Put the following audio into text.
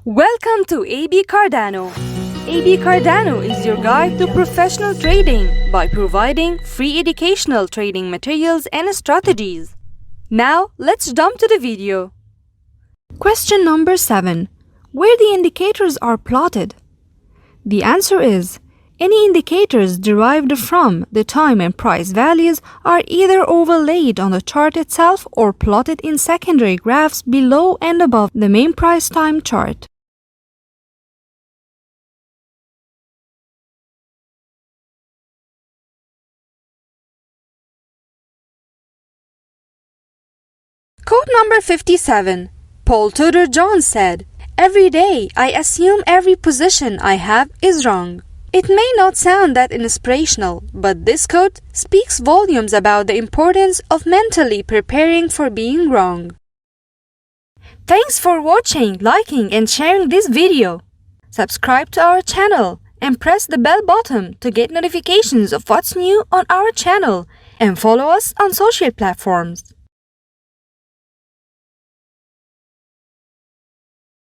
Welcome to AB Cardano. AB Cardano is your guide to professional trading by providing free educational trading materials and strategies. Now, let's jump to the video. Question number 7. Where the indicators are plotted? The answer is, any indicators derived from the time and price values are either overlaid on the chart itself or plotted in secondary graphs below and above the main price time chart. Quote number 57. Paul Tudor Jones said, "Every day I assume every position I have is wrong." It may not sound that inspirational, but this quote speaks volumes about the importance of mentally preparing for being wrong. Thanks for watching, liking, and sharing this video. Subscribe to our channel and press the bell button to get notifications of what's new on our channel, and follow us on social platforms.